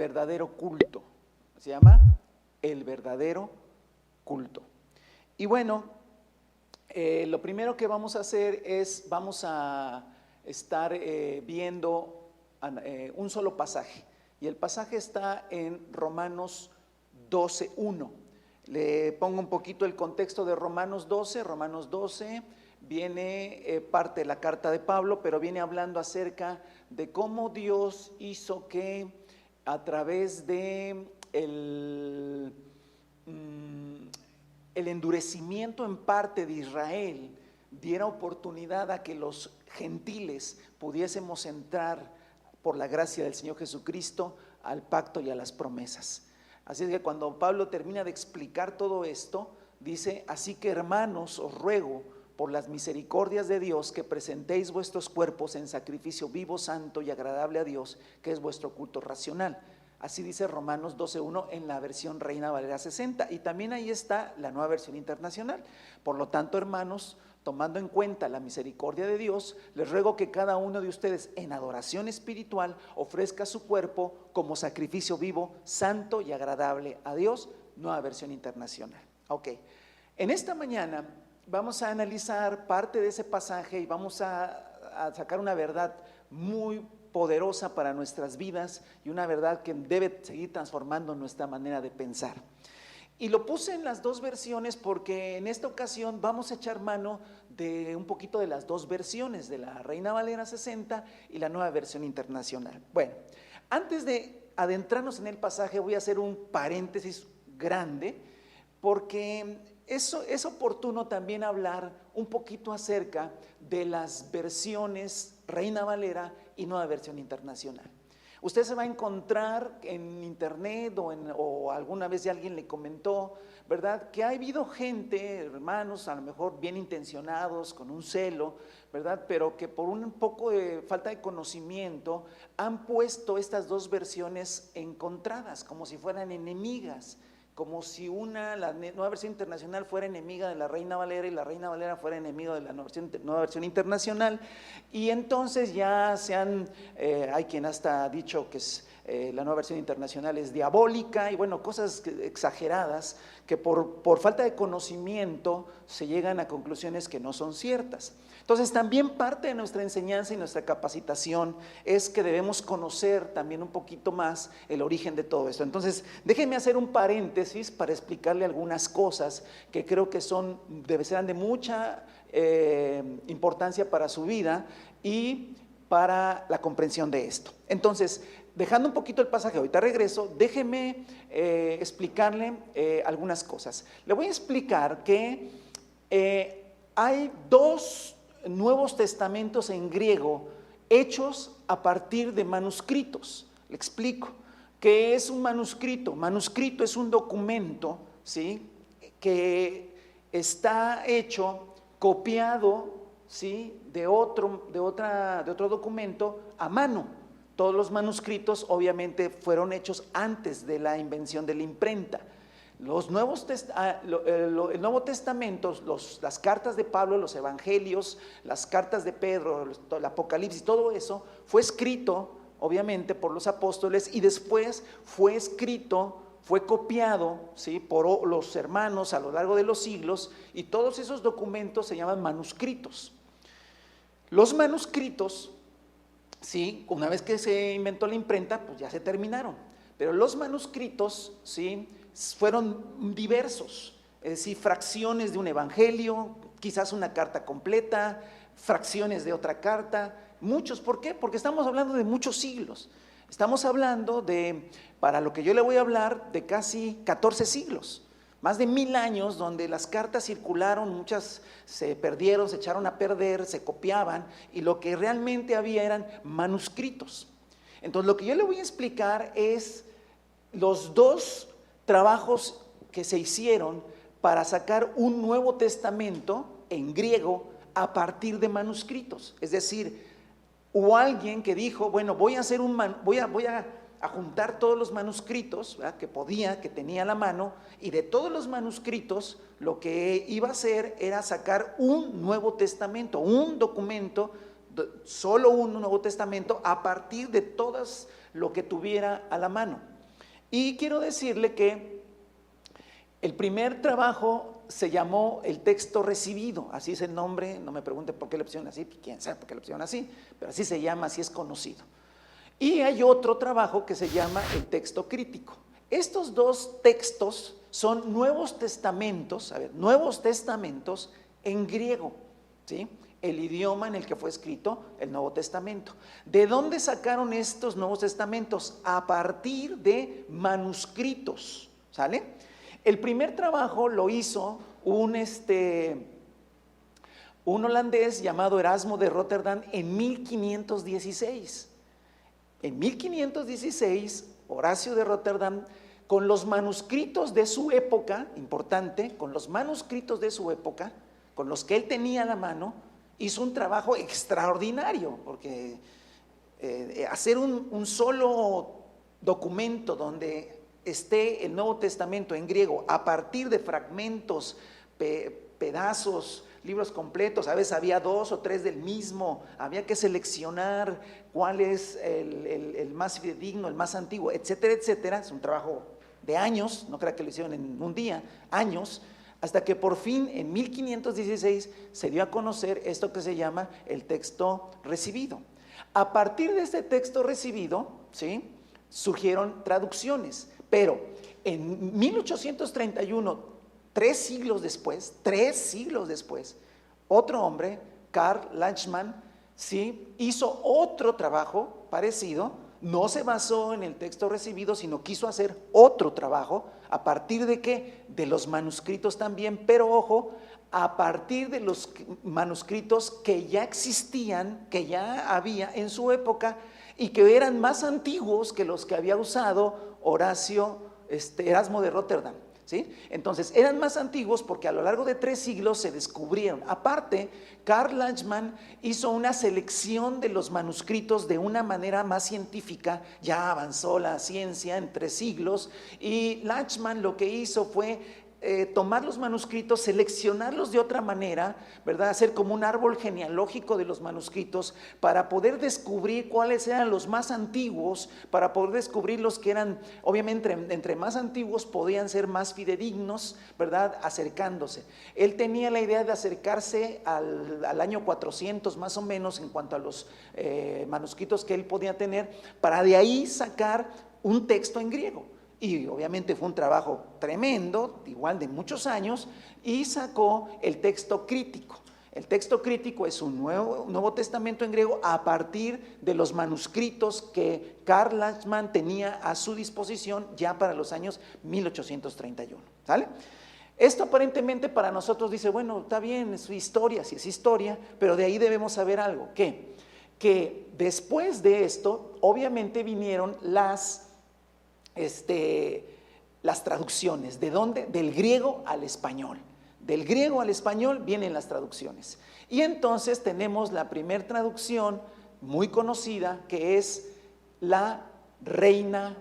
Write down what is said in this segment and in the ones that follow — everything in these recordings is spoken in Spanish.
verdadero culto. Se llama el verdadero culto. Y bueno, lo primero que vamos a hacer es, vamos a estar viendo un solo pasaje. Y el pasaje está en Romanos 12:1. Le pongo un poquito el contexto de Romanos 12. Romanos 12 viene parte de la carta de Pablo, pero viene hablando acerca de cómo Dios hizo que a través de el endurecimiento en parte de Israel diera oportunidad a que los gentiles pudiésemos entrar por la gracia del Señor Jesucristo al pacto y a las promesas. Así es que cuando Pablo termina de explicar todo esto, dice: así que, hermanos, os ruego por las misericordias de Dios que presentéis vuestros cuerpos en sacrificio vivo, santo y agradable a Dios, que es vuestro culto racional. Así dice Romanos 12:1 en la versión Reina Valera 60, y también ahí está la Nueva Versión Internacional. Por lo tanto, hermanos, tomando en cuenta la misericordia de Dios, les ruego que cada uno de ustedes en adoración espiritual ofrezca su cuerpo como sacrificio vivo, santo y agradable a Dios. Nueva Versión Internacional. Ok, en esta mañana vamos a analizar parte de ese pasaje y vamos a sacar una verdad muy poderosa para nuestras vidas y una verdad que debe seguir transformando nuestra manera de pensar. Y lo puse en las dos versiones porque en esta ocasión vamos a echar mano de un poquito de las dos versiones, de la Reina Valera 60 y la Nueva Versión Internacional. Bueno, antes de adentrarnos en el pasaje voy a hacer un paréntesis grande porque es oportuno también hablar un poquito acerca de las versiones Reina Valera y Nueva Versión Internacional. Usted se va a encontrar en internet o alguna vez alguien le comentó, ¿verdad?, que ha habido gente, hermanos, a lo mejor bien intencionados, con un celo, ¿verdad?, pero que por un poco de falta de conocimiento han puesto estas dos versiones encontradas, como si fueran enemigas, como si la Nueva Versión Internacional fuera enemiga de la Reina Valera y la Reina Valera fuera enemigo de la Nueva Versión Internacional. Y entonces ya hay quien hasta ha dicho que la Nueva Versión Internacional es diabólica y bueno, cosas exageradas que por falta de conocimiento se llegan a conclusiones que no son ciertas. Entonces también parte de nuestra enseñanza y nuestra capacitación es que debemos conocer también un poquito más el origen de todo esto. Entonces déjenme hacer un paréntesis para explicarle algunas cosas que creo que serán de mucha importancia para su vida y para la comprensión de esto. Entonces, dejando un poquito el pasaje, ahorita regreso, déjeme explicarle algunas cosas. Le voy a explicar que hay dos Nuevos Testamentos en griego hechos a partir de manuscritos. Le explico. ¿Qué es un manuscrito? Manuscrito es un documento, ¿sí?, que está hecho, copiado, ¿sí?, de otro documento a mano. Todos los manuscritos obviamente fueron hechos antes de la invención de la imprenta. El Nuevo Testamento, las cartas de Pablo, los evangelios, las cartas de Pedro, el Apocalipsis, todo eso fue escrito obviamente por los apóstoles y después fue escrito, fue copiado, ¿sí?, por los hermanos a lo largo de los siglos, y todos esos documentos se llaman manuscritos. Los manuscritos, ¿sí?, una vez que se inventó la imprenta, pues ya se terminaron, pero los manuscritos, ¿sí?, fueron diversos, es decir, fracciones de un evangelio, quizás una carta completa, fracciones de otra carta, muchos. ¿Por qué? Porque estamos hablando de muchos siglos. Estamos hablando para lo que yo le voy a hablar, de casi 14 siglos, más de 1000 años donde las cartas circularon, muchas se perdieron, se echaron a perder, se copiaban, y lo que realmente había eran manuscritos. Entonces lo que yo le voy a explicar es los dos trabajos que se hicieron para sacar un Nuevo Testamento en griego a partir de manuscritos. Es decir, hubo alguien que dijo, bueno, voy a juntar todos los manuscritos, ¿verdad?, que tenía a la mano, y de todos los manuscritos lo que iba a hacer era sacar un Nuevo Testamento, un documento, solo un Nuevo Testamento a partir de todas lo que tuviera a la mano. Y quiero decirle que el primer trabajo se llamó el texto recibido, así es el nombre, no me pregunte por qué le pusieron así, pues quién sabe por qué le pusieron así, pero así se llama, así es conocido. Y hay otro trabajo que se llama el texto crítico. Estos dos textos son nuevos testamentos, nuevos testamentos en griego, ¿sí? El idioma en el que fue escrito el Nuevo Testamento. ¿De dónde sacaron estos Nuevos Testamentos? A partir de manuscritos, ¿sale? El primer trabajo lo hizo un holandés llamado Erasmo de Rotterdam en 1516. En 1516, Horacio de Rotterdam, con los manuscritos de su época, importante, con los manuscritos de su época, con los que él tenía a la mano, hizo un trabajo extraordinario, porque hacer un solo documento donde esté el Nuevo Testamento en griego a partir de fragmentos, pedazos, libros completos, a veces había 2 o 3 del mismo, había que seleccionar cuál es el más fidedigno, el más antiguo, etcétera, etcétera. Es un trabajo de años, no crea que lo hicieron en un día, años, hasta que por fin en 1516 se dio a conocer esto que se llama el texto recibido. A partir de este texto recibido, ¿sí?, surgieron traducciones, pero en 1831, 3 siglos después, otro hombre, Karl Lachmann, ¿sí?, hizo otro trabajo parecido. No se basó en el texto recibido, sino quiso hacer otro trabajo. ¿A partir de qué? De los manuscritos también, pero ojo, a partir de los manuscritos que ya existían, que ya había en su época y que eran más antiguos que los que había usado Erasmo de Rotterdam, ¿sí? Entonces eran más antiguos porque a lo largo de 3 siglos se descubrieron. Aparte, Karl Lachmann hizo una selección de los manuscritos de una manera más científica. Ya avanzó la ciencia en 3 siglos y Lachmann lo que hizo fue tomar los manuscritos, seleccionarlos de otra manera, ¿verdad? Hacer como un árbol genealógico de los manuscritos para poder descubrir cuáles eran los más antiguos, para poder descubrir los que eran, obviamente, entre más antiguos podían ser más fidedignos, ¿verdad? Acercándose. Él tenía la idea de acercarse al año 400 más o menos en cuanto a los manuscritos que él podía tener, para de ahí sacar un texto en griego. Y obviamente fue un trabajo tremendo, igual de muchos años, y sacó el texto crítico. El texto crítico es un nuevo testamento en griego a partir de los manuscritos que Karl Lachmann tenía a su disposición ya para los años 1831, ¿sale? Esto aparentemente para nosotros dice, bueno, está bien, es historia, sí es historia, pero de ahí debemos saber algo, que después de esto, obviamente vinieron las traducciones. ¿De dónde? Del griego al español. Del griego al español vienen las traducciones. Y entonces tenemos la primera traducción muy conocida, que es la Reina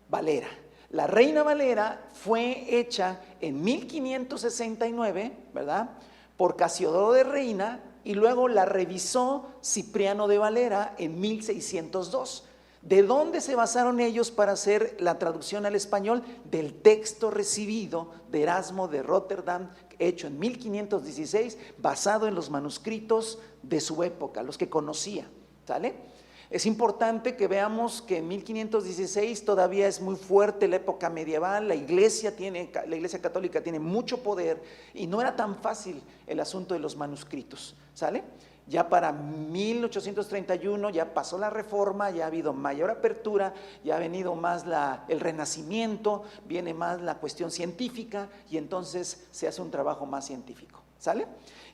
Valera. La Reina Valera fue hecha en 1569, ¿verdad?, por Casiodoro de Reina, y luego la revisó Cipriano de Valera en 1602. ¿De dónde se basaron ellos para hacer la traducción al español? Del texto recibido de Erasmo de Rotterdam, hecho en 1516, basado en los manuscritos de su época, los que conocía, ¿sale? Es importante que veamos que en 1516 todavía es muy fuerte la época medieval, la iglesia católica tiene mucho poder y no era tan fácil el asunto de los manuscritos, ¿sale? Ya para 1831 ya pasó la reforma, ya ha habido mayor apertura, ya ha venido más el renacimiento, viene más la cuestión científica y entonces se hace un trabajo más científico, ¿sale?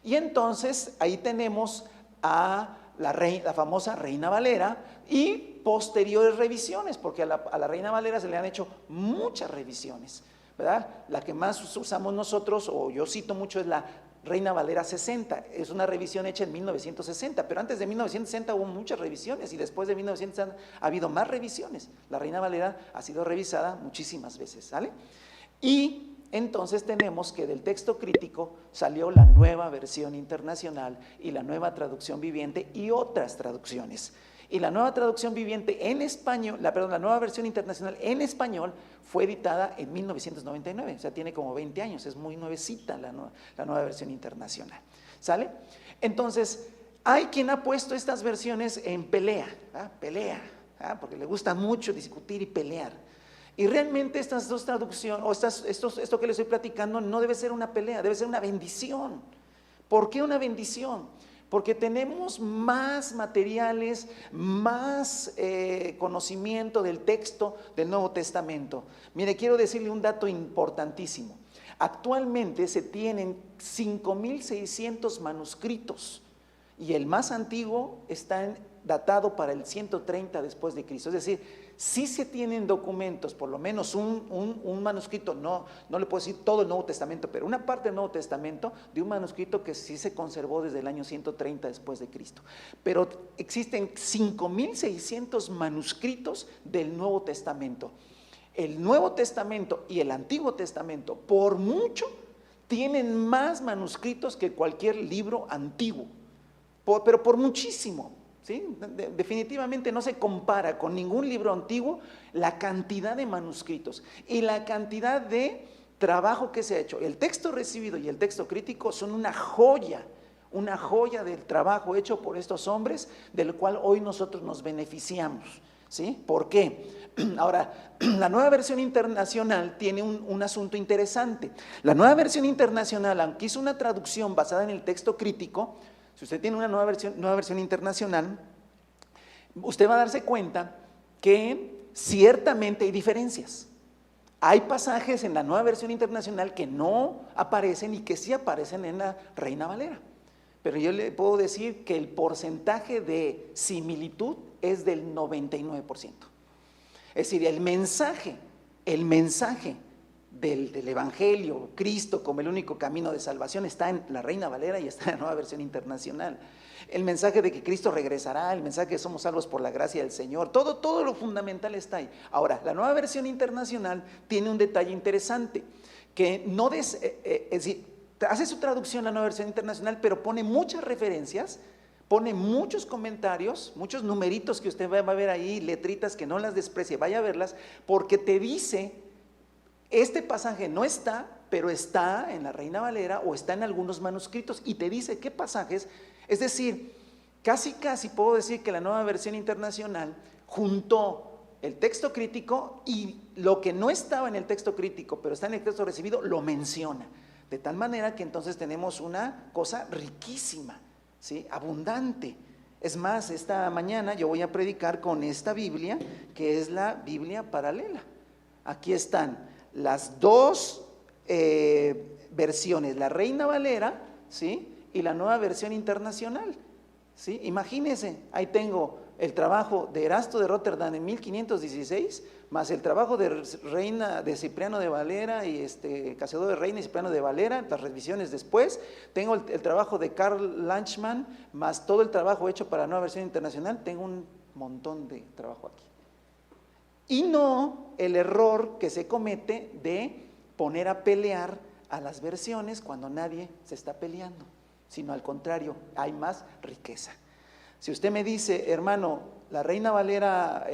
Y entonces ahí tenemos a la famosa Reina Valera y posteriores revisiones, porque a la Reina Valera se le han hecho muchas revisiones, ¿verdad? La que más usamos nosotros, o yo cito mucho, es la Reina Valera 60, es una revisión hecha en 1960, pero antes de 1960 hubo muchas revisiones y después de 1960 ha habido más revisiones. La Reina Valera ha sido revisada muchísimas veces, ¿sale? Y entonces tenemos que del texto crítico salió la nueva versión internacional y la nueva traducción viviente y otras traducciones. Y la nueva traducción viviente en español, la nueva versión internacional en español fue editada en 1999, o sea, tiene como 20 años, es muy nuevecita la nueva versión internacional, ¿sale? Entonces, hay quien ha puesto estas versiones en pelea, porque le gusta mucho discutir y pelear. Y realmente estas dos traducciones, o esto que les estoy platicando, no debe ser una pelea, debe ser una bendición. ¿Por qué una bendición? Porque tenemos más materiales, más conocimiento del texto del Nuevo Testamento. Mire, quiero decirle un dato importantísimo. Actualmente se tienen 5.600 manuscritos y el más antiguo está datado para el 130 después de Cristo. Es decir, sí se tienen documentos, por lo menos un manuscrito, no le puedo decir todo el Nuevo Testamento, pero una parte del Nuevo Testamento de un manuscrito que sí se conservó desde el año 130 después de Cristo. Pero existen 5.600 manuscritos del Nuevo Testamento. El Nuevo Testamento y el Antiguo Testamento, por mucho, tienen más manuscritos que cualquier libro antiguo, pero por muchísimo. ¿Sí? Definitivamente no se compara con ningún libro antiguo la cantidad de manuscritos y la cantidad de trabajo que se ha hecho. El texto recibido y el texto crítico son una joya del trabajo hecho por estos hombres, del cual hoy nosotros nos beneficiamos. ¿Sí? ¿Por qué? Ahora, la nueva versión internacional tiene un asunto interesante. La nueva versión internacional, aunque hizo una traducción basada en el texto crítico, si usted tiene una nueva versión internacional, usted va a darse cuenta que ciertamente hay diferencias. Hay pasajes en la nueva versión internacional que no aparecen y que sí aparecen en la Reina Valera. Pero yo le puedo decir que el porcentaje de similitud es del 99%. Es decir, el mensaje del Evangelio, Cristo como el único camino de salvación, está en la Reina Valera y está en la nueva versión internacional. El mensaje de que Cristo regresará, el mensaje de que somos salvos por la gracia del Señor, todo lo fundamental está ahí. Ahora, la nueva versión internacional tiene un detalle interesante, que no es decir, hace su traducción la nueva versión internacional, pero pone muchas referencias, pone muchos comentarios, muchos numeritos que usted va a ver ahí, letritas que no las desprecie, vaya a verlas, porque te dice, este pasaje no está, pero está en la Reina Valera o está en algunos manuscritos y te dice qué pasajes. Es decir, casi puedo decir que la nueva versión internacional juntó el texto crítico y lo que no estaba en el texto crítico, pero está en el texto recibido, lo menciona. De tal manera que entonces tenemos una cosa riquísima, ¿sí? Abundante. Es más, esta mañana yo voy a predicar con esta Biblia, que es la Biblia paralela. Aquí están las dos versiones, la Reina Valera, ¿sí? Y la nueva versión internacional, ¿sí? Imagínense, ahí tengo el trabajo de Erasto de Rotterdam en 1516, más el trabajo de Cipriano de Valera y Cassiodoro de Reina y Cipriano de Valera, las revisiones después. Tengo el trabajo de Karl Lanchmann, más todo el trabajo hecho para la nueva versión internacional. Tengo un montón de trabajo aquí. Y no el error que se comete de poner a pelear a las versiones cuando nadie se está peleando, sino al contrario, hay más riqueza. Si usted me dice, hermano, la Reina Valera,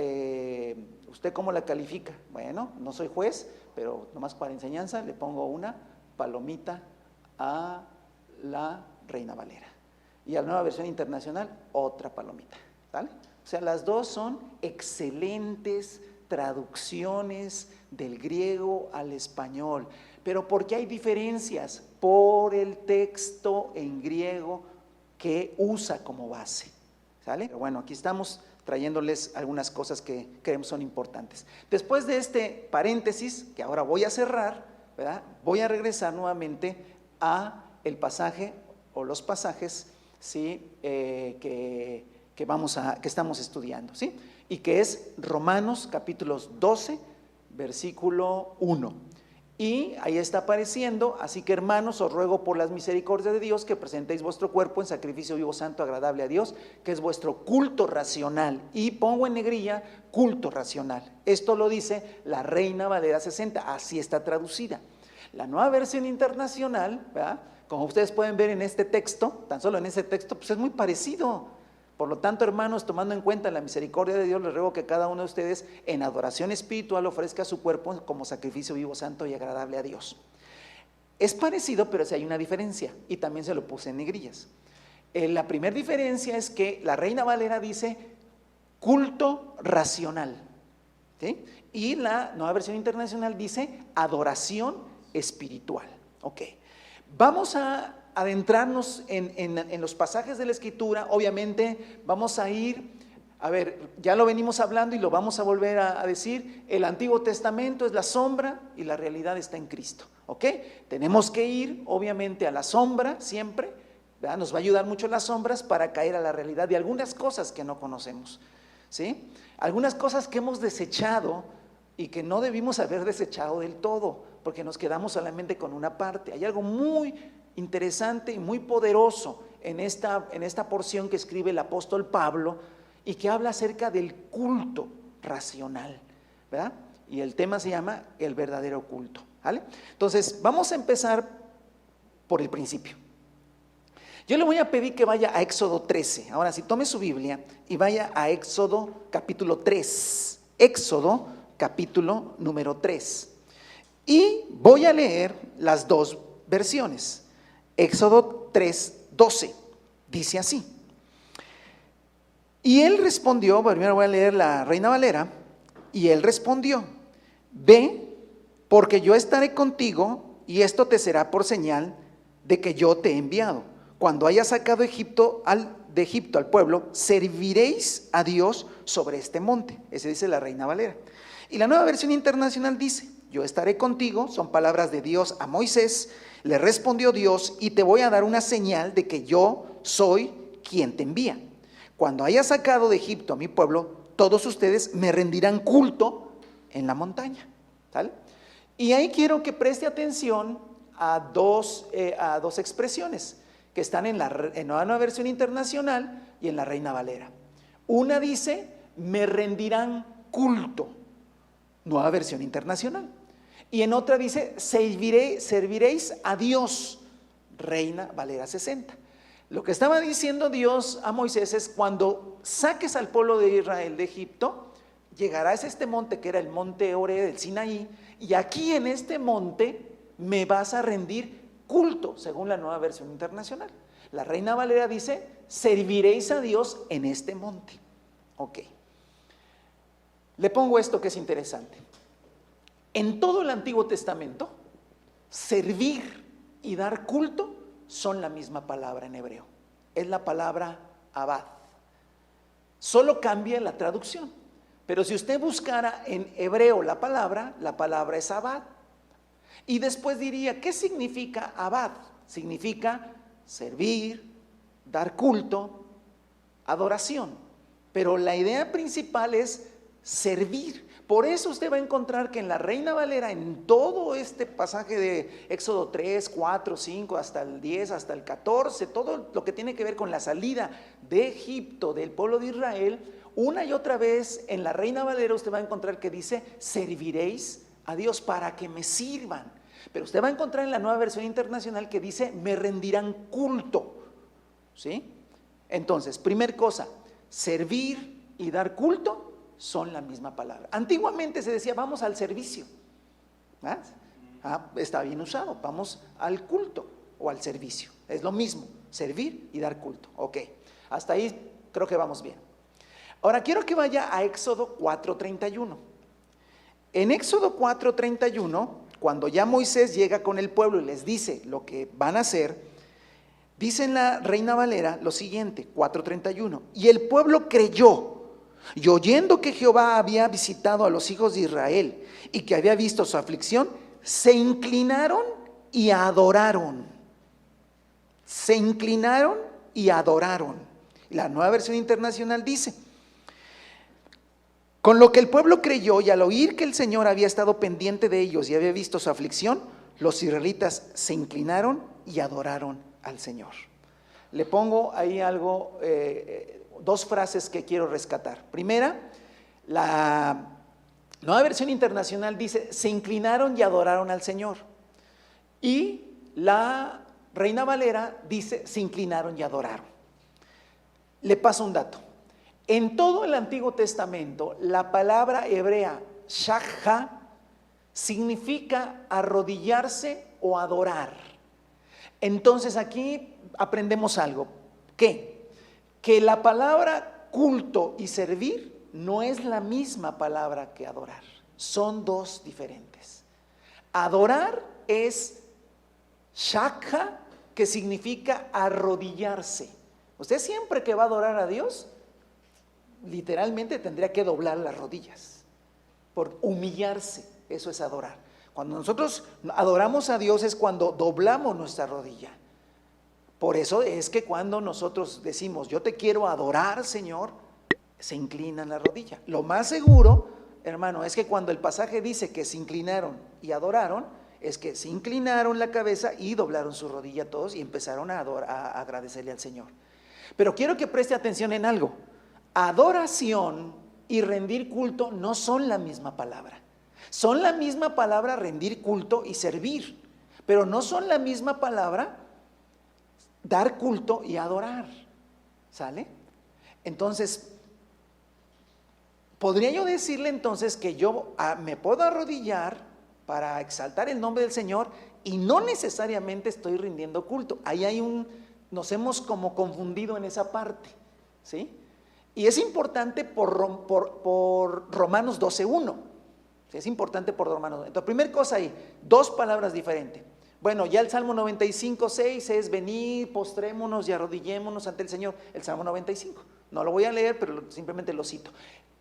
¿usted cómo la califica? Bueno, no soy juez, pero nomás para enseñanza le pongo una palomita a la Reina Valera. Y a la nueva versión internacional, otra palomita, ¿vale? O sea, las dos son excelentes traducciones del griego al español. ¿Pero por qué hay diferencias? Por el texto en griego que usa como base, ¿sale? Pero bueno, aquí estamos trayéndoles algunas cosas que creemos son importantes. Después de este paréntesis, que ahora voy a cerrar, ¿verdad? Voy a regresar nuevamente a el pasaje o los pasajes, ¿sí? que estamos estudiando, ¿sí? Y que es Romanos capítulos 12, versículo 1. Y ahí está apareciendo, así que hermanos, os ruego por las misericordias de Dios que presentéis vuestro cuerpo en sacrificio vivo, santo, agradable a Dios, que es vuestro culto racional. Y pongo en negrilla, culto racional. Esto lo dice la Reina Valera 60, así está traducida. La nueva versión internacional, ¿verdad? Como ustedes pueden ver en este texto, tan solo en este texto, pues es muy parecido. Por lo tanto, hermanos, tomando en cuenta la misericordia de Dios, les ruego que cada uno de ustedes en adoración espiritual ofrezca su cuerpo como sacrificio vivo, santo y agradable a Dios. Es parecido, pero sí hay una diferencia, y también se lo puse en negrillas. La primera diferencia es que la Reina Valera dice culto racional, ¿sí? Y la Nueva Versión Internacional dice adoración espiritual. Ok, vamos a adentrarnos en los pasajes de la Escritura. Obviamente vamos a ir, a ver, ya lo venimos hablando y lo vamos a volver a decir, el Antiguo Testamento es la sombra y la realidad está en Cristo, ¿ok? Tenemos que ir obviamente a la sombra siempre, ¿verdad? Nos va a ayudar mucho las sombras para caer a la realidad de algunas cosas que no conocemos, ¿sí? Algunas cosas que hemos desechado y que no debimos haber desechado del todo, porque nos quedamos solamente con una parte. Hay algo muy interesante y muy poderoso en esta porción que escribe el apóstol Pablo y que habla acerca del culto racional, ¿verdad? Y el tema se llama el verdadero culto, ¿vale? Entonces, vamos a empezar por el principio. Yo le voy a pedir que vaya a Éxodo 13. Ahora, si tome su Biblia y vaya a Éxodo capítulo 3. Éxodo capítulo número 3. Y voy a leer las dos versiones. Éxodo 3:12 dice así: y él respondió, primero voy a leer la Reina Valera, y él respondió: ve, porque yo estaré contigo, y esto te será por señal de que yo te he enviado. Cuando hayas sacado de Egipto al pueblo, serviréis a Dios sobre este monte. Ese dice la Reina Valera. Y la Nueva Versión Internacional dice: yo estaré contigo, son palabras de Dios a Moisés. Le respondió Dios: y te voy a dar una señal de que yo soy quien te envía. Cuando haya sacado de Egipto a mi pueblo, todos ustedes me rendirán culto en la montaña, ¿sale? Y ahí quiero que preste atención a dos expresiones que están en la Nueva Versión Internacional y en la Reina Valera. Una dice: me rendirán culto, Nueva Versión Internacional. Y en otra dice: serviréis a Dios, Reina Valera 60. Lo que estaba diciendo Dios a Moisés es: cuando saques al pueblo de Israel de Egipto, llegarás a este monte que era el monte Oreb del Sinaí, y aquí en este monte me vas a rendir culto, según la Nueva Versión Internacional. La Reina Valera dice: serviréis a Dios en este monte. Ok, le pongo esto que es interesante. En todo el Antiguo Testamento, servir y dar culto son la misma palabra en hebreo. Es la palabra abad. Solo cambia la traducción. Pero si usted buscara en hebreo la palabra es abad. Y después diría: ¿qué significa abad? Significa servir, dar culto, adoración. Pero la idea principal es servir. Por eso usted va a encontrar que en la Reina Valera, en todo este pasaje de Éxodo 3, 4, 5, hasta el 10, hasta el 14, todo lo que tiene que ver con la salida de Egipto del pueblo de Israel, una y otra vez en la Reina Valera usted va a encontrar que dice: serviréis a Dios, para que me sirvan. Pero usted va a encontrar en la Nueva Versión Internacional que dice: me rendirán culto, ¿sí? Entonces, primer cosa, servir y dar culto son la misma palabra. Antiguamente se decía: vamos al servicio. Está bien usado, vamos al culto o al servicio. Es lo mismo, servir y dar culto. Ok, hasta ahí creo que vamos bien. Ahora quiero que vaya a Éxodo 4:31. En Éxodo 4:31, cuando ya Moisés llega con el pueblo y les dice lo que van a hacer, dice en la Reina Valera lo siguiente, 4:31: y el pueblo creyó, y oyendo que Jehová había visitado a los hijos de Israel y que había visto su aflicción, se inclinaron y adoraron. Se inclinaron y adoraron. La Nueva Versión Internacional dice: con lo que el pueblo creyó, y al oír que el Señor había estado pendiente de ellos y había visto su aflicción, los israelitas se inclinaron y adoraron al Señor. Le pongo ahí algo, dos frases que quiero rescatar. Primera, la Nueva Versión Internacional dice: se inclinaron y adoraron al Señor. Y la Reina Valera dice: se inclinaron y adoraron. le paso un dato. En todo el Antiguo Testamento, la palabra hebrea shakha significa arrodillarse o adorar. Entonces aquí aprendemos algo. ¿Qué? Que la palabra culto y servir no es la misma palabra que adorar. Son dos diferentes. Adorar es shakha, que significa arrodillarse. Usted siempre que va a adorar a Dios, literalmente tendría que doblar las rodillas, por humillarse. Eso es adorar. Cuando nosotros adoramos a Dios es cuando doblamos nuestra rodilla. Por eso es que cuando nosotros decimos, yo te quiero adorar, Señor, se inclina la rodilla. Lo más seguro, hermano, es que cuando el pasaje dice que se inclinaron y adoraron, es que se inclinaron la cabeza y doblaron su rodilla todos y empezaron a agradecerle al Señor. Pero quiero que preste atención en algo. Adoración y rendir culto no son la misma palabra. Son la misma palabra rendir culto y servir, pero no son la misma palabra dar culto y adorar. ¿Sale? Entonces, podría yo decirle entonces que yo me puedo arrodillar para exaltar el nombre del Señor y no necesariamente estoy rindiendo culto. Ahí nos hemos como confundido en esa parte, ¿sí? Y es importante por Romanos 12:1. Es importante por Romanos. Entonces, primera cosa ahí, dos palabras diferentes. Bueno, ya el Salmo 95:6 es venid, postrémonos y arrodillémonos ante el Señor. El Salmo 95. No lo voy a leer, pero simplemente lo cito.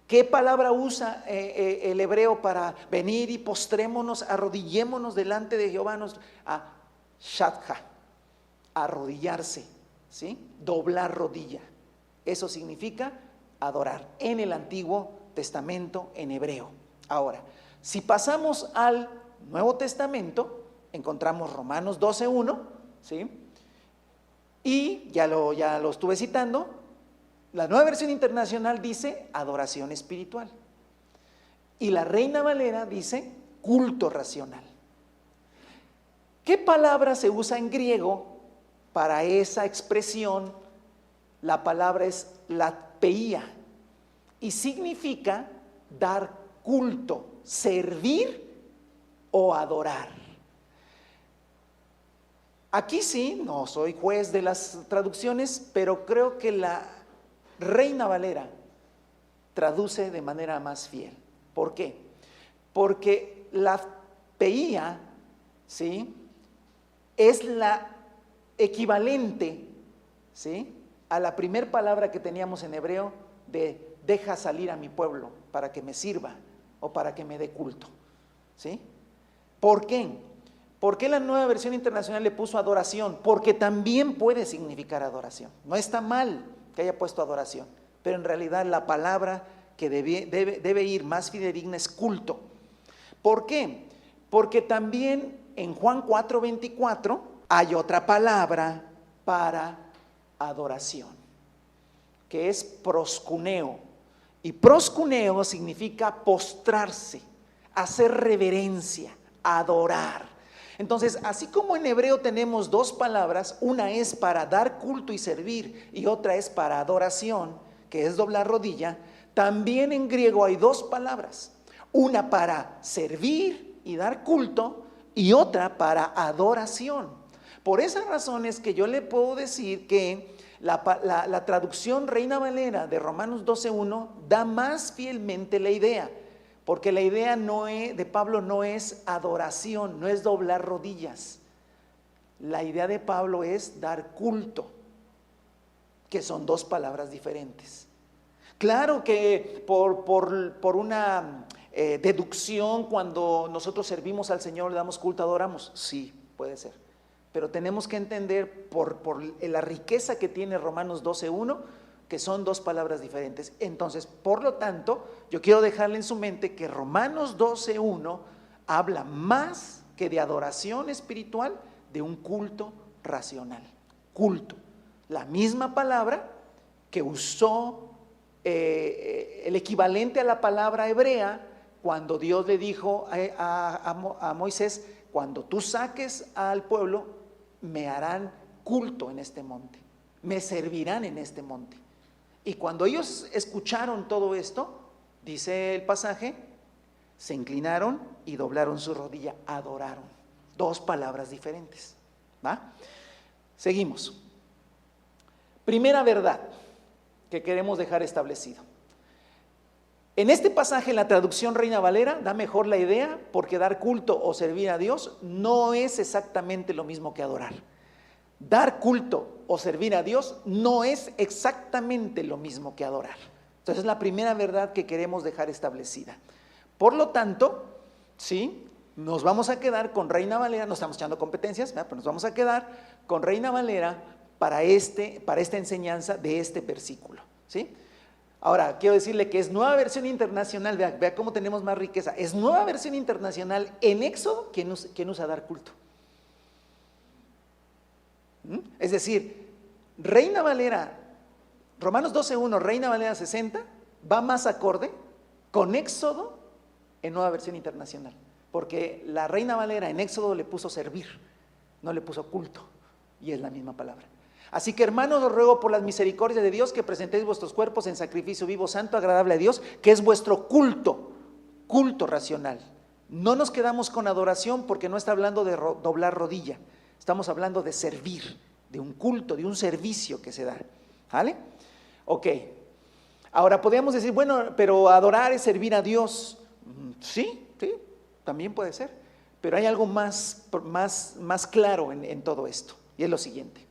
¿Qué palabra usa el hebreo para venir y postrémonos, arrodillémonos delante de Jehová? Shadcha, arrodillarse, ¿sí? Doblar rodilla. Eso significa adorar en el Antiguo Testamento en hebreo. Ahora, si pasamos al Nuevo Testamento, encontramos Romanos 12:1, ¿sí? Y ya lo estuve citando. La Nueva Versión Internacional dice adoración espiritual. Y la Reina Valera dice culto racional. ¿Qué palabra se usa en griego para esa expresión? La palabra es latpeia y significa dar culto, servir o adorar. Aquí sí, no soy juez de las traducciones, pero creo que la Reina Valera traduce de manera más fiel. ¿Por qué? Porque la peía, ¿sí?, es la equivalente, ¿sí?, a la primera palabra que teníamos en hebreo de deja salir a mi pueblo para que me sirva o para que me dé culto, ¿sí? ¿Por qué? ¿Por qué la Nueva Versión Internacional le puso adoración? Porque también puede significar adoración. No está mal que haya puesto adoración, pero en realidad la palabra que debe ir más fidedigna es culto. ¿Por qué? Porque también en Juan 4:24 hay otra palabra para adoración, que es proskuneo. Y proskuneo significa postrarse, hacer reverencia, adorar. Entonces, así como en hebreo tenemos dos palabras, una es para dar culto y servir y otra es para adoración, que es doblar rodilla, también en griego hay dos palabras, una para servir y dar culto y otra para adoración. Por esa razón es que yo le puedo decir que la traducción Reina Valera de Romanos 12:1 da más fielmente la idea. Porque la idea de Pablo no es adoración, no es doblar rodillas. La idea de Pablo es dar culto, que son dos palabras diferentes. Claro que por una deducción, cuando nosotros servimos al Señor, le damos culto, adoramos. Sí, puede ser. Pero tenemos que entender por la riqueza que tiene Romanos 12:1, que son dos palabras diferentes. Entonces, por lo tanto, yo quiero dejarle en su mente que Romanos 12:1 habla más que de adoración espiritual, de un culto racional. Culto, la misma palabra que usó el equivalente a la palabra hebrea cuando Dios le dijo a Moisés: cuando tú saques al pueblo, me harán culto en este monte, me servirán en este monte. Y cuando ellos escucharon todo esto, dice el pasaje, se inclinaron y doblaron su rodilla, adoraron. Dos palabras diferentes, ¿va? Seguimos. Primera verdad que queremos dejar establecido. En este pasaje, la traducción Reina Valera da mejor la idea, porque dar culto o servir a Dios no es exactamente lo mismo que adorar. Dar culto o servir a Dios no es exactamente lo mismo que adorar. Entonces es la primera verdad que queremos dejar establecida. Por lo tanto, sí, nos vamos a quedar con Reina Valera, no estamos echando competencias, ¿verdad? Pero nos vamos a quedar con Reina Valera para esta enseñanza de este versículo, ¿sí? Ahora, quiero decirle que es Nueva Versión Internacional, vea cómo tenemos más riqueza, es Nueva Versión Internacional en Éxodo quien usa dar culto. Es decir, Reina Valera, Romanos 12:1, Reina Valera 60, va más acorde con Éxodo en Nueva Versión Internacional, porque la Reina Valera en Éxodo le puso servir, no le puso culto, y es la misma palabra. Así que, hermanos, os ruego por las misericordias de Dios que presentéis vuestros cuerpos en sacrificio vivo, santo, agradable a Dios, que es vuestro culto racional. No nos quedamos con adoración, porque no está hablando de doblar rodilla, estamos hablando de servir, de un culto, de un servicio que se da, ¿vale? Ok, ahora podríamos decir, bueno, pero adorar es servir a Dios. Sí, también puede ser, pero hay algo más claro en todo esto, y es lo siguiente.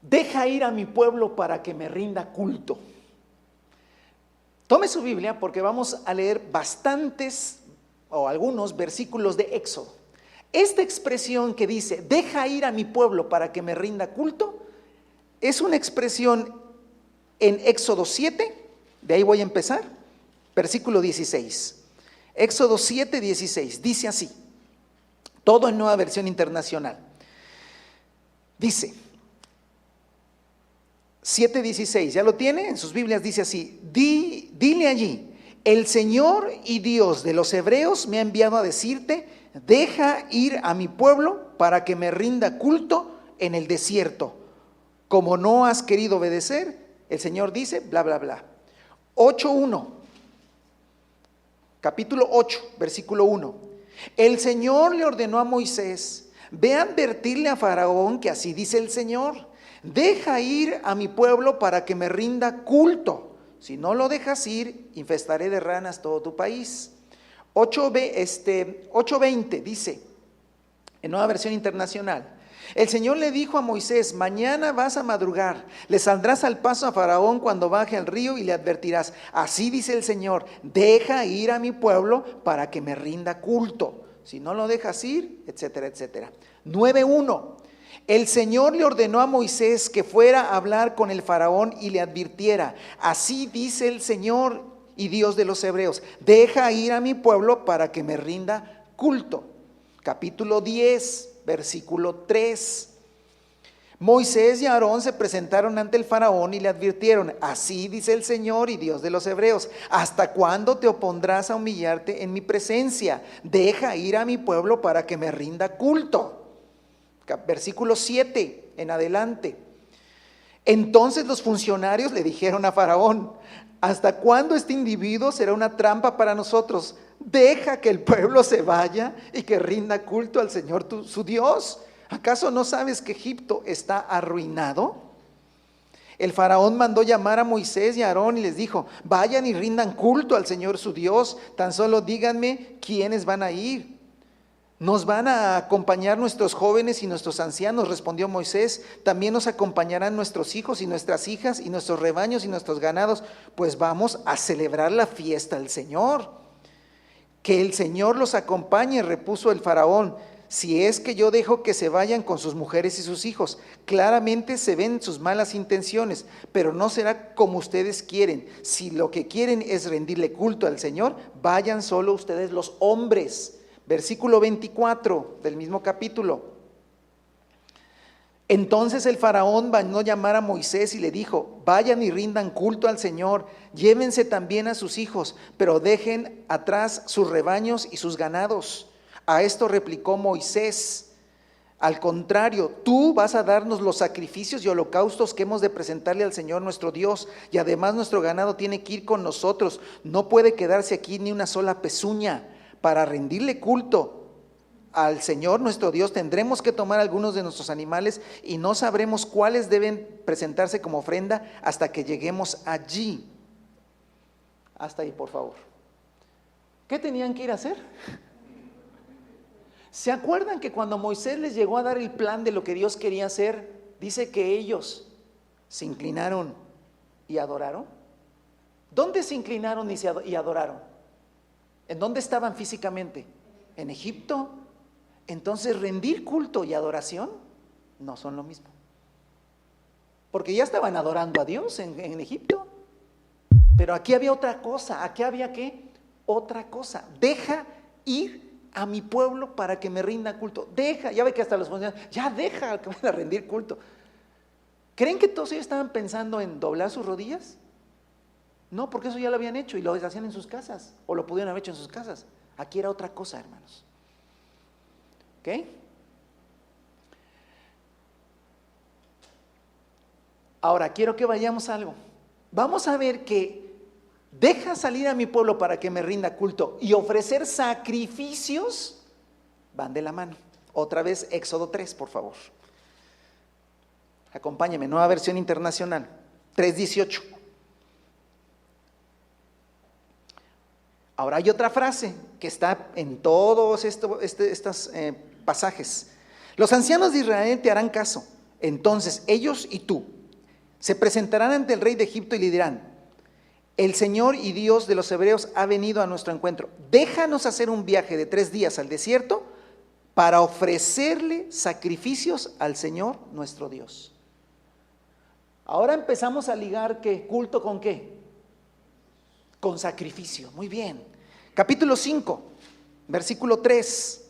Deja ir a mi pueblo para que me rinda culto. Tome su Biblia, porque vamos a leer bastantes o algunos versículos de Éxodo. Esta expresión que dice, deja ir a mi pueblo para que me rinda culto, es una expresión en Éxodo 7, de ahí voy a empezar, versículo 16. Éxodo 7, 16, dice así, todo en Nueva Versión Internacional. Dice, 7:16, ¿ya lo tiene? En sus Biblias dice así, dile allí, el Señor y Dios de los hebreos me ha enviado a decirte, deja ir a mi pueblo para que me rinda culto en el desierto. Como no has querido obedecer, el Señor dice, bla, bla, bla. 8:1, capítulo 8, versículo 1. El Señor le ordenó a Moisés, ve a advertirle a Faraón que así dice el Señor, deja ir a mi pueblo para que me rinda culto. Si no lo dejas ir, infestaré de ranas todo tu país. 8:20 dice, en Nueva Versión Internacional, el Señor le dijo a Moisés, mañana vas a madrugar, le saldrás al paso a Faraón cuando baje al río y le advertirás, así dice el Señor, deja ir a mi pueblo para que me rinda culto. Si no lo dejas ir, etcétera, etcétera. 9:1. El Señor le ordenó a Moisés que fuera a hablar con el Faraón y le advirtiera, así dice el Señor y Dios de los hebreos, deja ir a mi pueblo para que me rinda culto. Capítulo 10, versículo 3. Moisés y Aarón se presentaron ante el Faraón y le advirtieron, así dice el Señor y Dios de los hebreos, ¿hasta cuándo te opondrás a humillarte en mi presencia? Deja ir a mi pueblo para que me rinda culto. Versículo 7 en adelante. Entonces los funcionarios le dijeron a Faraón, ¿hasta cuándo este individuo será una trampa para nosotros? Deja que el pueblo se vaya y que rinda culto al Señor su Dios. ¿Acaso no sabes que Egipto está arruinado? El Faraón mandó llamar a Moisés y a Aarón y les dijo, vayan y rindan culto al Señor su Dios, tan solo díganme quiénes van a ir. Nos van a acompañar nuestros jóvenes y nuestros ancianos, respondió Moisés. También nos acompañarán nuestros hijos y nuestras hijas y nuestros rebaños y nuestros ganados, pues vamos a celebrar la fiesta del Señor. Que el Señor los acompañe, repuso el Faraón, si es que yo dejo que se vayan con sus mujeres y sus hijos. Claramente se ven sus malas intenciones, pero no será como ustedes quieren. Si lo que quieren es rendirle culto al Señor, vayan solo ustedes los hombres. Versículo 24 del mismo capítulo. Entonces el Faraón mandó llamar a Moisés y le dijo, vayan y rindan culto al Señor, llévense también a sus hijos, pero dejen atrás sus rebaños y sus ganados. A esto replicó Moisés, Al contrario, tú vas a darnos los sacrificios y holocaustos que hemos de presentarle al Señor nuestro Dios. Y además nuestro ganado tiene que ir con nosotros. No puede quedarse aquí ni una sola pezuña. Para rendirle culto al Señor nuestro Dios tendremos que tomar algunos de nuestros animales y no sabremos cuáles deben presentarse como ofrenda hasta que lleguemos allí. Hasta ahí, por favor. ¿Qué tenían que ir a hacer? ¿Se acuerdan que cuando Moisés les llegó a dar el plan de lo que Dios quería hacer, dice que ellos se inclinaron y adoraron? ¿Dónde se inclinaron y adoraron? ¿En dónde estaban físicamente? ¿En Egipto? Entonces, rendir culto y adoración no son lo mismo. Porque ya estaban adorando a Dios en Egipto. Pero aquí había otra cosa. ¿Aquí había qué? Otra cosa. Deja ir a mi pueblo para que me rinda culto. Deja, ya ve que hasta los funcionarios, ya deja que vayan a rendir culto. ¿Creen que todos ellos estaban pensando en doblar sus rodillas? No, porque eso ya lo habían hecho y lo hacían en sus casas, o lo pudieron haber hecho en sus casas. Aquí era otra cosa, hermanos. ¿Ok? Ahora quiero que vayamos a algo. Vamos a ver que deja salir a mi pueblo para que me rinda culto y ofrecer sacrificios van de la mano. Otra vez Éxodo 3, por favor. Acompáñeme, nueva versión internacional, 3:18. Ahora hay otra frase que está en todos estos pasajes. Los ancianos de Israel te harán caso. Entonces ellos y tú se presentarán ante el rey de Egipto y le dirán: el Señor y Dios de los hebreos ha venido a nuestro encuentro. Déjanos hacer un viaje de 3 días al desierto para ofrecerle sacrificios al Señor nuestro Dios. Ahora empezamos a ligar ¿qué? ¿Culto con qué? Con sacrificio. Muy bien. Capítulo 5, versículo 3.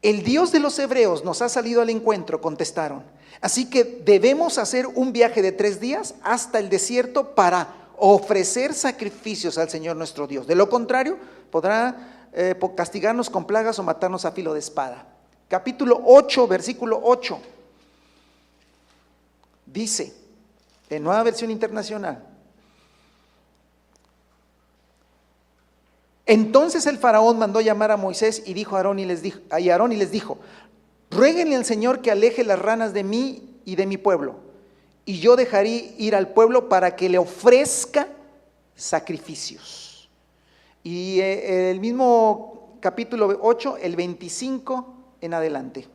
El Dios de los hebreos nos ha salido al encuentro, contestaron. Así que debemos hacer un viaje de 3 días hasta el desierto para ofrecer sacrificios al Señor nuestro Dios. De lo contrario, podrá castigarnos con plagas o matarnos a filo de espada. Capítulo 8, versículo 8. Dice, en Nueva Versión Internacional: entonces el faraón mandó llamar a Moisés y dijo a Aarón y les dijo: ruéguenle al Señor que aleje las ranas de mí y de mi pueblo, y yo dejaré ir al pueblo para que le ofrezca sacrificios. Y el mismo capítulo 8, el 25 en adelante.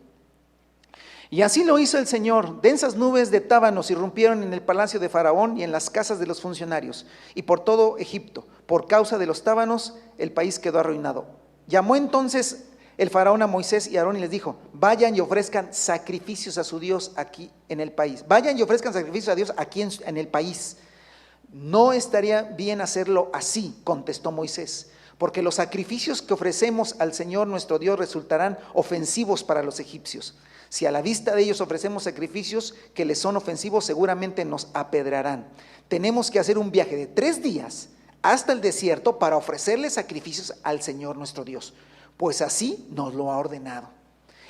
Y así lo hizo el Señor. Densas nubes de tábanos irrumpieron en el palacio de Faraón y en las casas de los funcionarios y por todo Egipto. Por causa de los tábanos, el país quedó arruinado. Llamó entonces el Faraón a Moisés y a Aarón y les dijo: vayan y ofrezcan sacrificios a su Dios aquí en el país. Vayan y ofrezcan sacrificios a Dios aquí en el país. No estaría bien hacerlo así, contestó Moisés, porque los sacrificios que ofrecemos al Señor nuestro Dios resultarán ofensivos para los egipcios. Si a la vista de ellos ofrecemos sacrificios que les son ofensivos, seguramente nos apedrearán. Tenemos que hacer un viaje de 3 días hasta el desierto para ofrecerle sacrificios al Señor nuestro Dios, pues así nos lo ha ordenado.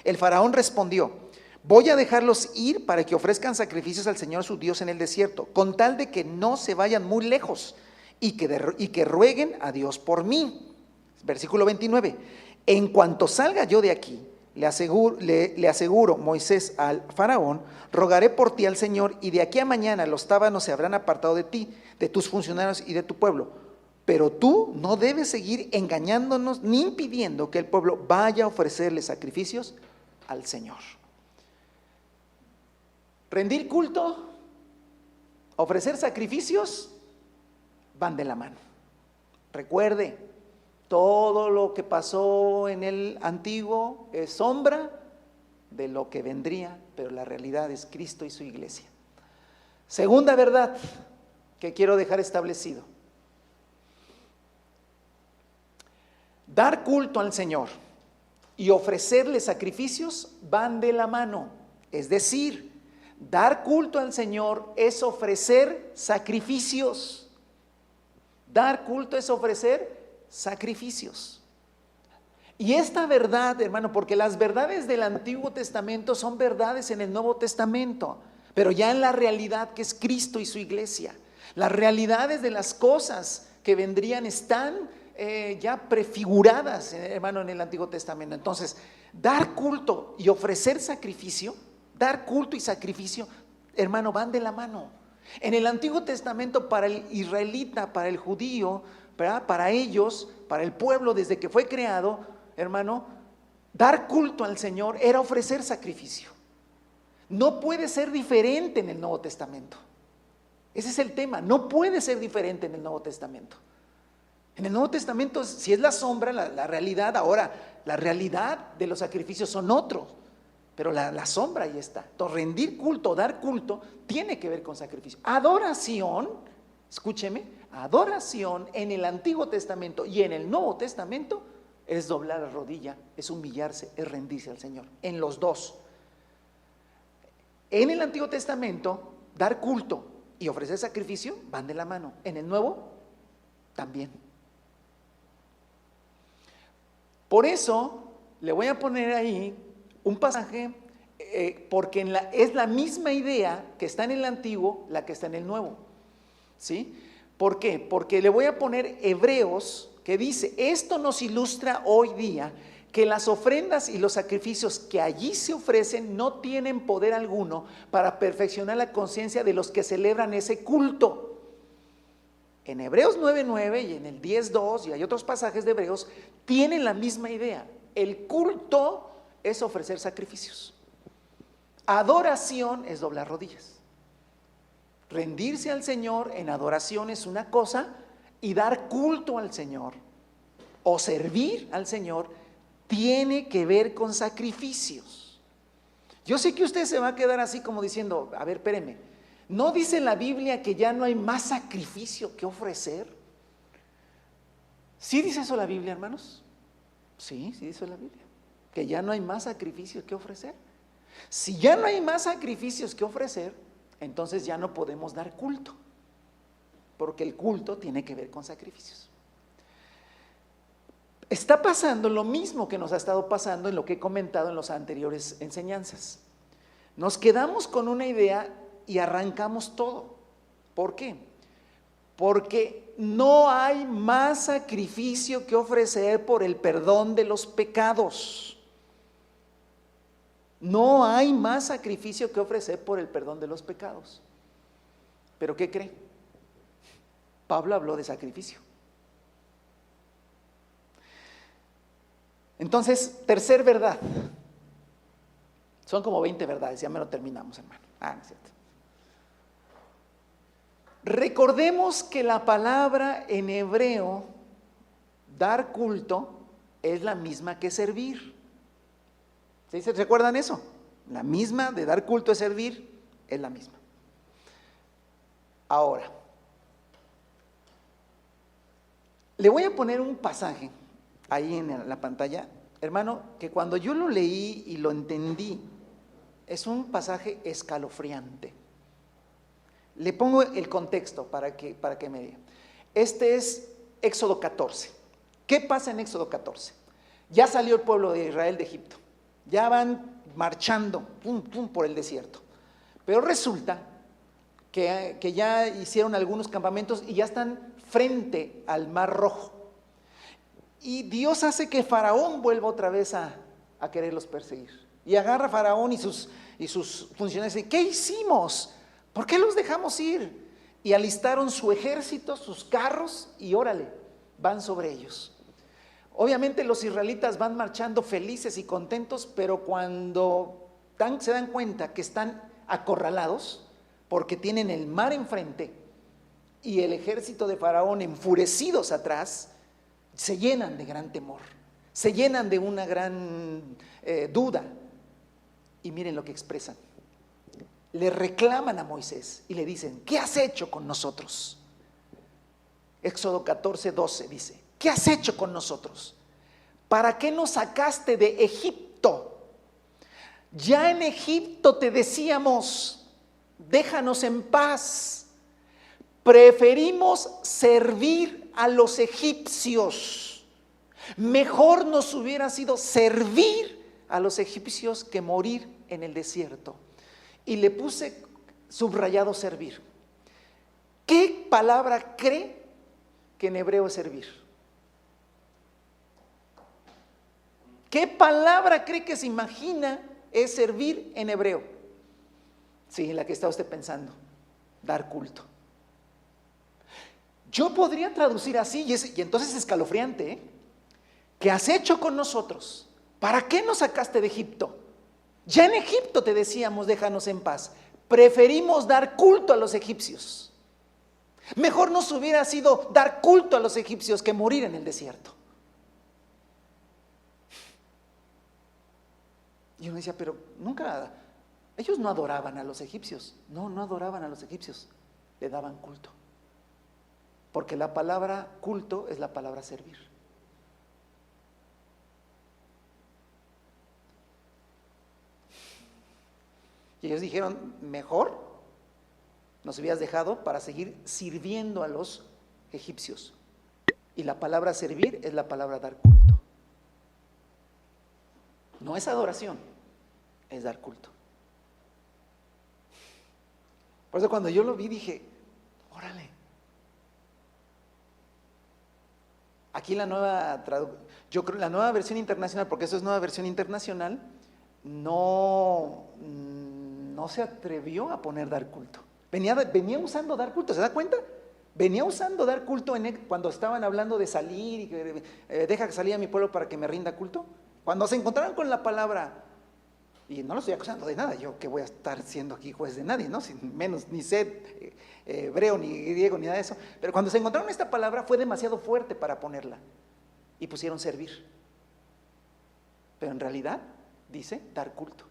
El faraón respondió: voy a dejarlos ir para que ofrezcan sacrificios al Señor su Dios en el desierto, con tal de que no se vayan muy lejos y que rueguen a Dios por mí. Versículo 29. En cuanto salga yo de aquí, le aseguro Moisés al faraón, rogaré por ti al Señor, y de aquí a mañana los tábanos se habrán apartado de ti, de tus funcionarios y de tu pueblo. Pero tú no debes seguir engañándonos ni impidiendo que el pueblo vaya a ofrecerle sacrificios al Señor. Rendir culto, ofrecer sacrificios, van de la mano. Recuerde, todo lo que pasó en el antiguo es sombra de lo que vendría, pero la realidad es Cristo y su iglesia. Segunda verdad que quiero dejar establecido: dar culto al Señor y ofrecerle sacrificios van de la mano. Es decir, dar culto al Señor es ofrecer sacrificios. Dar culto es ofrecer sacrificios. Y esta verdad, hermano, porque las verdades del Antiguo Testamento son verdades en el Nuevo Testamento, pero ya en la realidad que es Cristo y su iglesia. Las realidades de las cosas que vendrían están ya prefiguradas, hermano, en el Antiguo Testamento. Entonces, dar culto y ofrecer sacrificio, dar culto y sacrificio, hermano, van de la mano. En el Antiguo Testamento, para el israelita, para el judío, ¿verdad?, para ellos, para el pueblo desde que fue creado, hermano, dar culto al Señor era ofrecer sacrificio. No puede ser diferente en el Nuevo Testamento. Ese es el tema, no puede ser diferente en el Nuevo Testamento. En el Nuevo Testamento, si es la sombra, la realidad, ahora, la realidad de los sacrificios son otros, pero la sombra ahí está. Entonces, rendir culto, dar culto, tiene que ver con sacrificio. Adoración, escúcheme, adoración en el Antiguo Testamento y en el Nuevo Testamento es doblar la rodilla, es humillarse, es rendirse al Señor, en los dos. En el Antiguo Testamento, dar culto y ofrecer sacrificio van de la mano. En el Nuevo, también. Por eso, le voy a poner ahí un pasaje, porque es la misma idea que está en el Antiguo, la que está en el Nuevo. ¿Sí? ¿Por qué? Porque le voy a poner Hebreos, que dice, esto nos ilustra hoy día que las ofrendas y los sacrificios que allí se ofrecen no tienen poder alguno para perfeccionar la conciencia de los que celebran ese culto. En Hebreos 9:9 y en el 10:2 y hay otros pasajes de Hebreos, tienen la misma idea. El culto es ofrecer sacrificios. Adoración es doblar rodillas. Rendirse al Señor en adoración es una cosa, y dar culto al Señor o servir al Señor tiene que ver con sacrificios. Yo sé que usted se va a quedar así como diciendo, a ver, espéreme, ¿no dice la Biblia que ya no hay más sacrificio que ofrecer? ¿Sí dice eso la Biblia, hermanos? Sí, sí dice la Biblia, que ya no hay más sacrificios que ofrecer. Si ya no hay más sacrificios que ofrecer, entonces ya no podemos dar culto, porque el culto tiene que ver con sacrificios. Está pasando lo mismo que nos ha estado pasando en lo que he comentado en las anteriores enseñanzas. Nos quedamos con una idea y arrancamos todo. ¿Por qué? Porque no hay más sacrificio que ofrecer por el perdón de los pecados. No hay más sacrificio que ofrecer por el perdón de los pecados. ¿Pero qué cree? Pablo habló de sacrificio. Entonces, tercer verdad. Son como 20 verdades, ya me lo terminamos, hermano. No es cierto. Recordemos que la palabra en hebreo, dar culto, es la misma que servir. ¿Sí? ¿Se recuerdan eso? La misma de dar culto es servir, es la misma. Ahora, le voy a poner un pasaje ahí en la pantalla, hermano, que cuando yo lo leí y lo entendí, es un pasaje escalofriante. Le pongo el contexto para que me diga. Este es Éxodo 14. ¿Qué pasa en Éxodo 14? Ya salió el pueblo de Israel de Egipto. Ya van marchando por el desierto. Pero resulta que ya hicieron algunos campamentos y ya están frente al Mar Rojo. Y Dios hace que Faraón vuelva otra vez a quererlos perseguir. Y agarra a Faraón y sus funcionarios y dice, ¿qué hicimos? ¿Por qué los dejamos ir? Y alistaron su ejército, sus carros, y órale, van sobre ellos. Obviamente los israelitas van marchando felices y contentos, pero cuando se dan cuenta que están acorralados, porque tienen el mar enfrente y el ejército de Faraón enfurecidos atrás, se llenan de gran temor, se llenan de una gran duda. Y miren lo que expresan. Le reclaman a Moisés y le dicen, ¿qué has hecho con nosotros? Éxodo 14:12 dice, ¿qué has hecho con nosotros? ¿Para qué nos sacaste de Egipto? Ya en Egipto te decíamos, déjanos en paz. Preferimos servir a los egipcios Mejor nos hubiera sido servir a los egipcios que morir en el desierto. Y le puse subrayado servir. ¿Qué palabra cree que en hebreo es servir? ¿Qué palabra cree que se imagina es servir en hebreo? Sí, la que está usted pensando, dar culto. Yo podría traducir así, y entonces es escalofriante, ¿eh? ¿Qué has hecho con nosotros? ¿Para qué nos sacaste de Egipto? Ya en Egipto te decíamos, déjanos en paz. Preferimos dar culto a los egipcios. Mejor nos hubiera sido dar culto a los egipcios que morir en el desierto. Y uno decía, pero nunca, ellos no adoraban a los egipcios. No adoraban a los egipcios, le daban culto. Porque la palabra culto es la palabra servir. Y ellos dijeron, mejor nos hubieras dejado para seguir sirviendo a los egipcios. Y la palabra servir es la palabra dar culto. No es adoración, es dar culto. Por eso cuando yo lo vi dije, órale. Aquí la nueva, yo creo la nueva versión internacional, porque eso es nueva versión internacional, no se atrevió a poner dar culto. Venía usando dar culto, ¿se da cuenta? Venía usando dar culto cuando estaban hablando de salir y que deja que salga a mi pueblo para que me rinda culto. Cuando se encontraron con la palabra, y no lo estoy acusando de nada, yo que voy a estar siendo aquí juez de nadie, ¿no? Sin menos ni sé hebreo, ni griego, ni nada de eso. Pero cuando se encontraron esta palabra fue demasiado fuerte para ponerla y pusieron servir. Pero en realidad dice dar culto.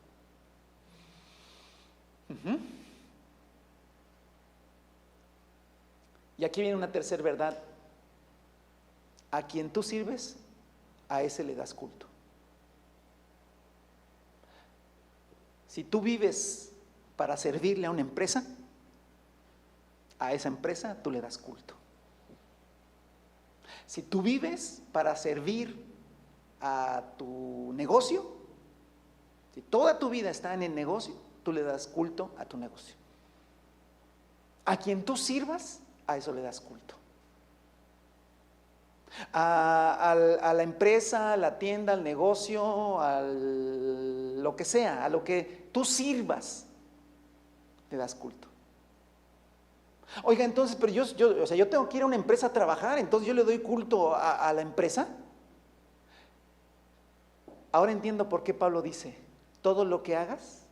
Y aquí viene una tercera verdad. A quien tú sirves, a ese le das culto. Si tú vives para servirle a una empresa, a esa empresa tú le das culto. Si tú vives para servir a tu negocio, si toda tu vida está en el negocio, tú le das culto a tu negocio. A quien tú sirvas, a eso le das culto. A la empresa, a la tienda, al negocio, a lo que sea, a lo que tú sirvas, le das culto. Oiga, entonces, pero yo tengo que ir a una empresa a trabajar, entonces yo le doy culto a la empresa. Ahora entiendo por qué Pablo dice, todo lo que hagas,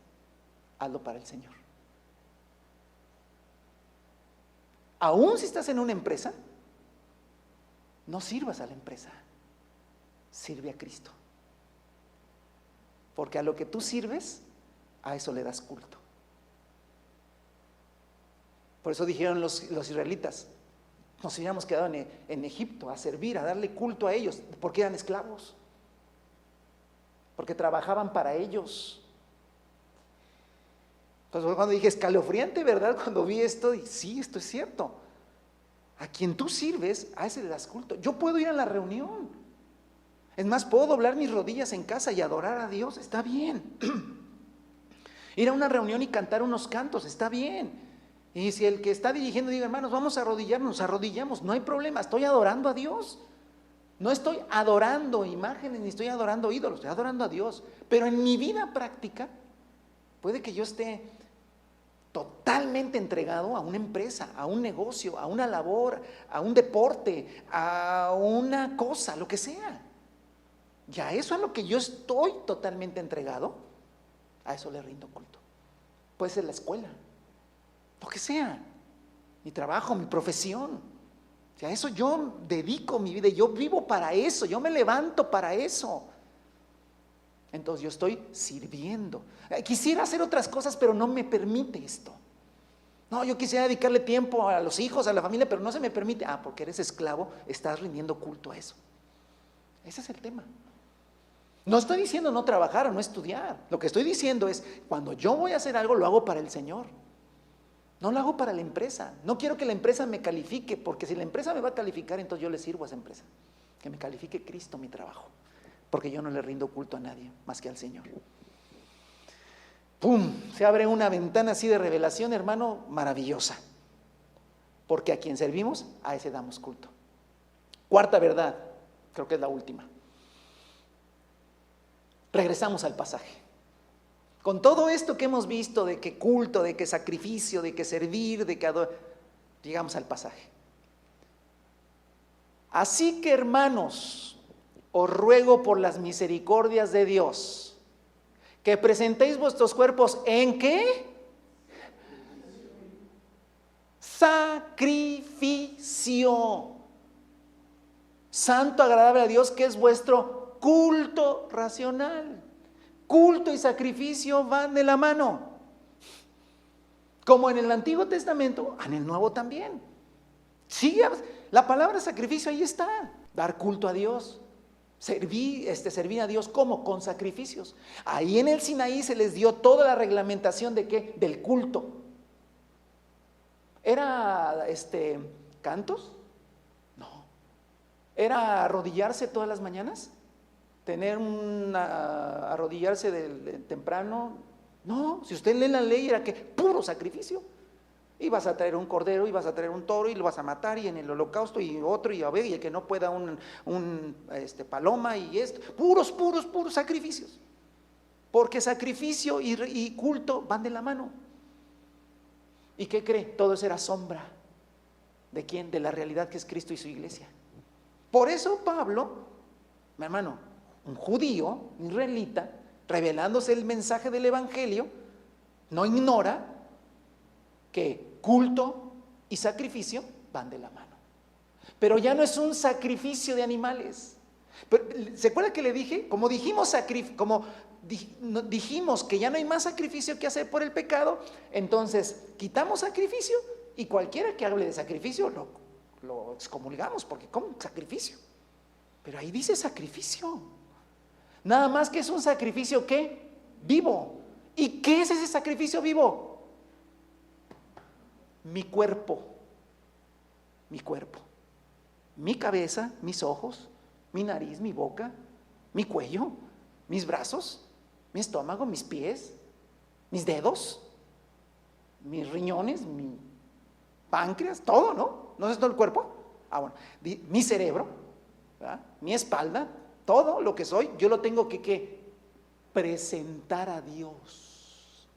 hazlo para el Señor. Aún si estás en una empresa, no sirvas a la empresa, sirve a Cristo. Porque a lo que tú sirves, a eso le das culto. Por eso dijeron los israelitas, nos hubiéramos quedado en Egipto a servir, a darle culto a ellos, porque eran esclavos, porque trabajaban para ellos. Entonces cuando dije escalofriante, ¿verdad? Cuando vi esto, dije, sí, esto es cierto. A quien tú sirves, a ese le das culto. Yo puedo ir a la reunión. Es más, puedo doblar mis rodillas en casa y adorar a Dios, está bien. Ir a una reunión y cantar unos cantos, está bien. Y si el que está dirigiendo diga, hermanos, vamos a arrodillarnos, nos arrodillamos, no hay problema, estoy adorando a Dios. No estoy adorando imágenes, ni estoy adorando ídolos, estoy adorando a Dios. Pero en mi vida práctica, puede que yo esté totalmente entregado a una empresa, a un negocio, a una labor, a un deporte, a una cosa, lo que sea. Y a eso a lo que yo estoy totalmente entregado, a eso le rindo culto. Puede ser la escuela, lo que sea, mi trabajo, mi profesión. O sea, a eso yo dedico mi vida, yo vivo para eso, yo me levanto para eso. Entonces yo estoy sirviendo. Quisiera hacer otras cosas, pero no me permite esto. No, yo quisiera dedicarle tiempo a los hijos, a la familia, pero no se me permite. Porque eres esclavo, estás rindiendo culto a eso. Ese es el tema. No estoy diciendo no trabajar o no estudiar. Lo que estoy diciendo es, cuando yo voy a hacer algo, lo hago para el Señor. No lo hago para la empresa. No quiero que la empresa me califique, porque si la empresa me va a calificar, entonces yo le sirvo a esa empresa. que me califique Cristo mi trabajo, porque yo no le rindo culto a nadie más que al Señor. ¡Pum! Se abre una ventana así de revelación, hermano, maravillosa, porque a quien servimos, a ese damos culto. Cuarta verdad, creo que es la última. Regresamos al pasaje. Con todo esto que hemos visto, de que culto, de que sacrificio, de que servir, de que adorar, llegamos al pasaje. Así que, hermanos, os ruego por las misericordias de Dios, que presentéis vuestros cuerpos en ¿qué? Sacrificio santo, agradable a Dios, que es vuestro culto racional. Culto y sacrificio van de la mano, como en el Antiguo Testamento, en el Nuevo también. Sí, la palabra sacrificio ahí está. Dar culto a Dios, servir a Dios, ¿cómo? Con sacrificios. Ahí en el Sinaí se les dio toda la reglamentación de ¿qué? Del culto. ¿Era cantos? No. ¿Era arrodillarse todas las mañanas? ¿Arrodillarse temprano? No, si usted lee la ley era que puro sacrificio. Ibas a traer un cordero, ibas a traer un toro y lo vas a matar, y en el holocausto y otro, y a ver, y el que no pueda un paloma y esto, puros sacrificios. Porque sacrificio y culto van de la mano. ¿Y qué cree? Todo eso era sombra. ¿De quién? De la realidad que es Cristo y su iglesia. Por eso Pablo, mi hermano, un judío, un israelita, revelándose el mensaje del evangelio, no ignora que culto y sacrificio van de la mano. Pero ya no es un sacrificio de animales. Pero, ¿se acuerda que le dije? Como dijimos que ya no hay más sacrificio que hacer por el pecado, entonces quitamos sacrificio y cualquiera que hable de sacrificio lo excomulgamos, porque ¿cómo sacrificio? Pero ahí dice sacrificio. Nada más que es un sacrificio ¿qué? Vivo. ¿Y qué es ese sacrificio vivo? Mi cuerpo, mi cabeza, mis ojos, mi nariz, mi boca, mi cuello, mis brazos, mi estómago, mis pies, mis dedos, mis riñones, mi páncreas, todo, ¿no? ¿No es todo el cuerpo? Bueno, mi cerebro, ¿verdad? Mi espalda, todo lo que soy, yo lo tengo que presentar a Dios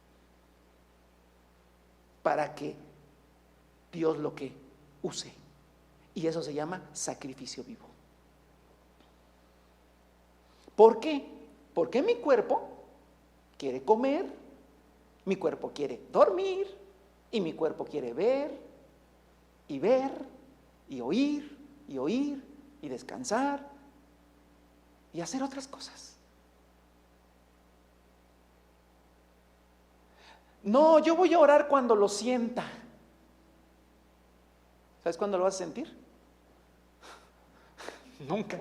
para que Dios lo que use. Y eso se llama sacrificio vivo. ¿Por qué? Porque mi cuerpo quiere comer, mi cuerpo quiere dormir, y mi cuerpo quiere ver, y oír, y descansar, y hacer otras cosas. No, yo voy a orar cuando lo sienta. ¿Sabes cuándo lo vas a sentir? Nunca.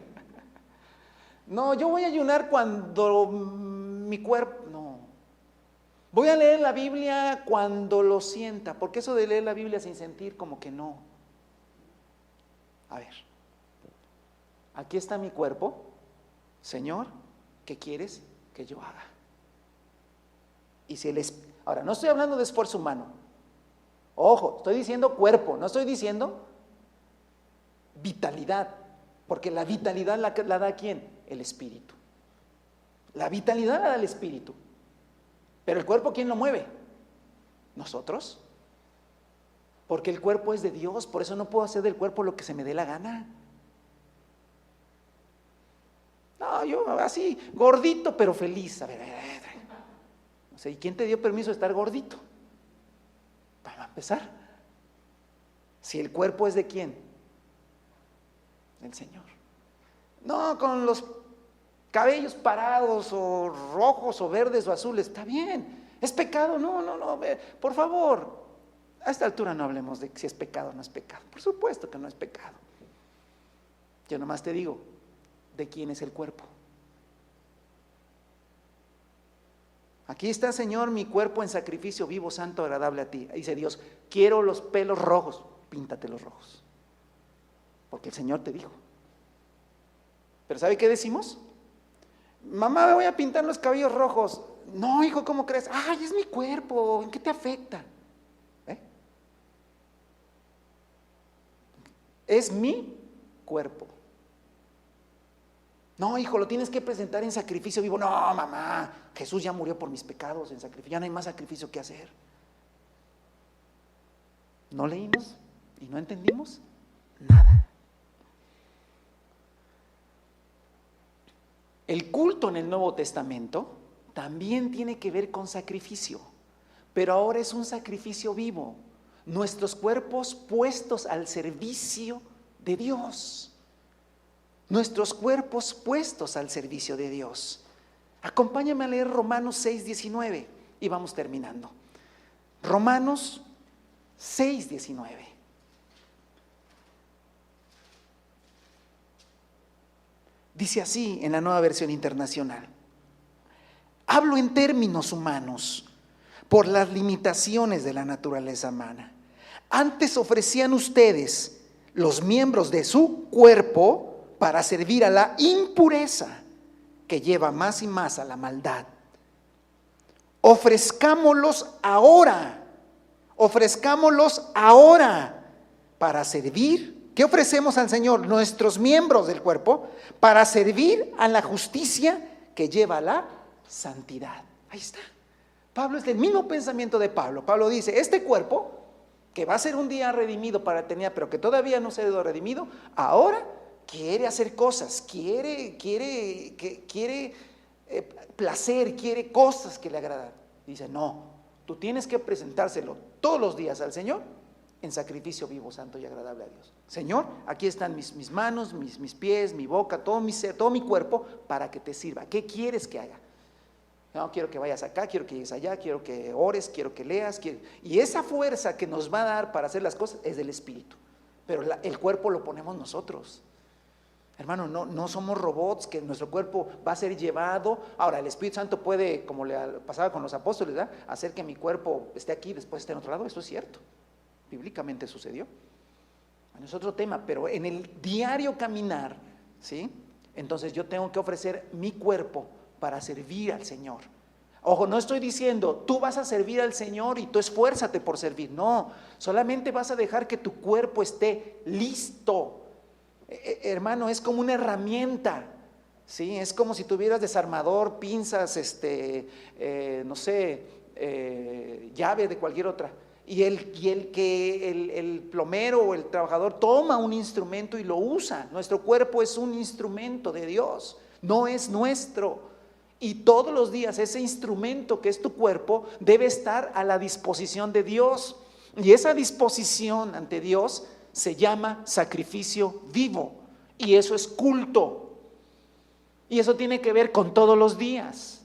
No, yo voy a ayunar cuando mi cuerpo, no. Voy a leer la Biblia cuando lo sienta, porque eso de leer la Biblia sin sentir, como que no. A ver, aquí está mi cuerpo. Señor, ¿qué quieres que yo haga? Y si ahora, no estoy hablando de esfuerzo humano. Ojo, estoy diciendo cuerpo, no estoy diciendo vitalidad, porque la vitalidad la da ¿quién? El Espíritu. La vitalidad la da el Espíritu. Pero el cuerpo, ¿quién lo mueve? Nosotros. Porque el cuerpo es de Dios, por eso no puedo hacer del cuerpo lo que se me dé la gana. No, yo así, gordito pero feliz. A ver. O sea, ¿y quién te dio permiso de estar gordito? Para empezar, si el cuerpo es de quién, del Señor. No, con los cabellos parados o rojos o verdes o azules, está bien. ¿Es pecado? No, por favor. A esta altura no hablemos de si es pecado o no es pecado. Por supuesto que no es pecado. Yo nomás te digo, ¿de quién es el cuerpo? Aquí está, Señor, mi cuerpo en sacrificio vivo, santo, agradable a ti. Dice Dios, quiero los pelos rojos, píntate los rojos. Porque el Señor te dijo. Pero ¿sabe qué decimos? Mamá, me voy a pintar los cabellos rojos. No, hijo, ¿cómo crees? Ay, es mi cuerpo, ¿en qué te afecta? Es mi cuerpo. No, hijo, lo tienes que presentar en sacrificio vivo. No, mamá, Jesús ya murió por mis pecados en sacrificio, ya no hay más sacrificio que hacer. ¿No leímos y no entendimos nada? El culto en el Nuevo Testamento también tiene que ver con sacrificio, pero ahora es un sacrificio vivo. Nuestros cuerpos puestos al servicio de Dios. Nuestros cuerpos puestos al servicio de Dios. Acompáñame a leer Romanos 6:19 y vamos terminando. Romanos 6:19. Dice así en la Nueva Versión Internacional: hablo en términos humanos por las limitaciones de la naturaleza humana. Antes ofrecían ustedes los miembros de su cuerpo para servir a la impureza que lleva más y más a la maldad. Ofrezcámoslos ahora para servir. ¿Qué ofrecemos al Señor? Nuestros miembros del cuerpo para servir a la justicia que lleva a la santidad. Ahí está. Pablo es del mismo pensamiento de Pablo. Pablo dice, este cuerpo que va a ser un día redimido para la eternidad, pero que todavía no se ha sido redimido, ahora quiere hacer cosas, quiere placer, quiere cosas que le agradan. Dice, no, tú tienes que presentárselo todos los días al Señor en sacrificio vivo, santo y agradable a Dios. Señor, aquí están mis manos, mis pies, mi boca, todo mi ser, todo mi cuerpo, para que te sirva. ¿Qué quieres que haga? No, quiero que vayas acá, quiero que llegues allá, quiero que ores, quiero que leas. Y esa fuerza que nos va a dar para hacer las cosas es del Espíritu. Pero el cuerpo lo ponemos nosotros. Hermano, no somos robots que nuestro cuerpo va a ser llevado. Ahora, el Espíritu Santo puede, como le pasaba con los apóstoles, ¿verdad?, hacer que mi cuerpo esté aquí, después esté en otro lado. Eso es cierto. Bíblicamente sucedió. Bueno, es otro tema, pero en el diario caminar, ¿sí?, entonces yo tengo que ofrecer mi cuerpo para servir al Señor. Ojo, no estoy diciendo, tú vas a servir al Señor y tú esfuérzate por servir. No, solamente vas a dejar que tu cuerpo esté listo. Hermano, es como una herramienta, ¿sí? Es como si tuvieras desarmador, pinzas, no sé, llave de cualquier otra. Y el plomero o el trabajador toma un instrumento y lo usa. Nuestro cuerpo es un instrumento de Dios, no es nuestro. Y todos los días ese instrumento que es tu cuerpo debe estar a la disposición de Dios. Y esa disposición ante Dios se llama sacrificio vivo. Y eso es culto. Y eso tiene que ver con todos los días.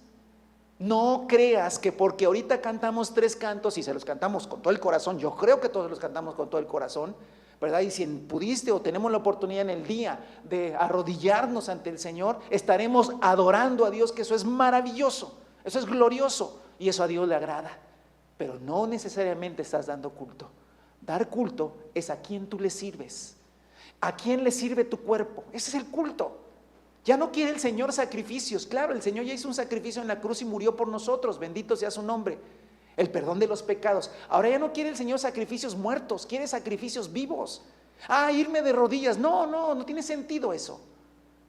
No creas que porque ahorita cantamos 3 cantos y se los cantamos con todo el corazón, yo creo que todos los cantamos con todo el corazón, ¿verdad? Y si pudiste o tenemos la oportunidad en el día de arrodillarnos ante el Señor, estaremos adorando a Dios, que eso es maravilloso, eso es glorioso y eso a Dios le agrada. Pero no necesariamente estás dando culto. Dar culto es a quien tú le sirves. ¿A quién le sirve tu cuerpo? Ese es el culto. Ya no quiere el Señor sacrificios. Claro, el Señor ya hizo un sacrificio en la cruz y murió por nosotros, bendito sea su nombre, el perdón de los pecados. Ahora ya no quiere el Señor sacrificios muertos, quiere sacrificios vivos. Irme de rodillas, no tiene sentido eso.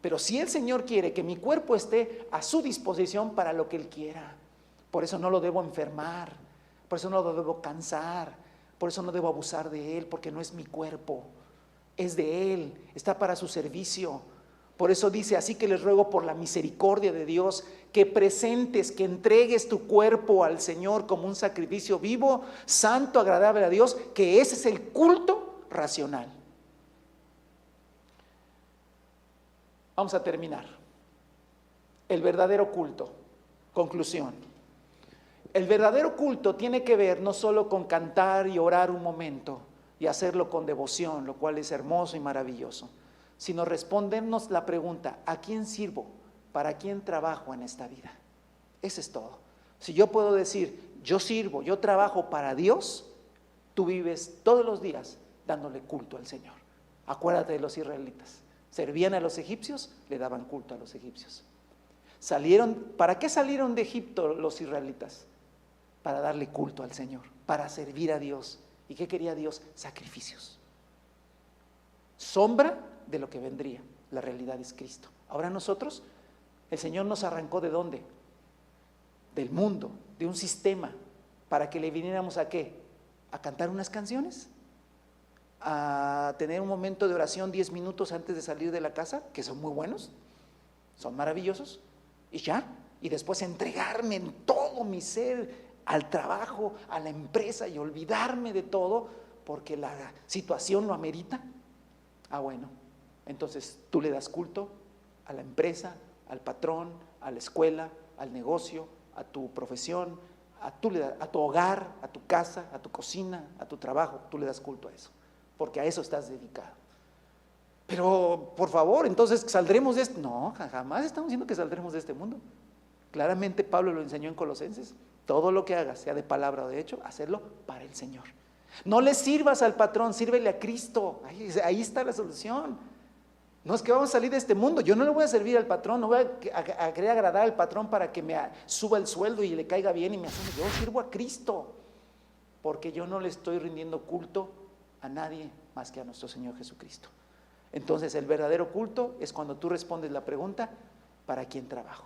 Pero sí el Señor quiere que mi cuerpo esté a su disposición para lo que Él quiera. Por eso no lo debo enfermar, por eso no lo debo cansar, por eso no debo abusar de Él, porque no es mi cuerpo, es de Él, está para su servicio. Por eso dice, así que les ruego por la misericordia de Dios que presentes, que entregues tu cuerpo al Señor como un sacrificio vivo, santo, agradable a Dios, que ese es el culto racional. Vamos a terminar. El verdadero culto. Conclusión. El verdadero culto tiene que ver no solo con cantar y orar un momento y hacerlo con devoción, lo cual es hermoso y maravilloso, sino respondernos la pregunta, ¿a quién sirvo? ¿Para quién trabajo en esta vida? Eso es todo. Si yo puedo decir, yo sirvo, yo trabajo para Dios, tú vives todos los días dándole culto al Señor. Acuérdate de los israelitas. Servían a los egipcios, le daban culto a los egipcios. ¿Para qué salieron de Egipto los israelitas? Para darle culto al Señor, para servir a Dios. ¿Y qué quería Dios? Sacrificios. Sombra de lo que vendría. La realidad es Cristo. Ahora nosotros, el Señor nos arrancó ¿de dónde? Del mundo, de un sistema, para que le viniéramos ¿a qué? A cantar unas canciones, a tener un momento de oración 10 minutos antes de salir de la casa, que son muy buenos, son maravillosos, y ya, y después entregarme en todo mi ser al trabajo, a la empresa y olvidarme de todo porque la situación lo amerita. Bueno, entonces tú le das culto a la empresa, al patrón, a la escuela, al negocio, a tu profesión, a tu hogar, a tu casa, a tu cocina, a tu trabajo. Tú le das culto a eso, porque a eso estás dedicado. Pero, por favor, entonces, ¿saldremos de No, jamás estamos diciendo que saldremos de este mundo. Claramente Pablo lo enseñó en Colosenses. Todo lo que hagas, sea de palabra o de hecho, hacerlo para el Señor. No le sirvas al patrón, sírvele a Cristo. Ahí está la solución. No es que vamos a salir de este mundo. Yo no le voy a servir al patrón, no voy a querer agradar al patrón para que me suba el sueldo y le caiga bien y me asuma. Yo sirvo a Cristo, porque yo no le estoy rindiendo culto a nadie más que a nuestro Señor Jesucristo. Entonces el verdadero culto es cuando tú respondes la pregunta: ¿para quién trabajo?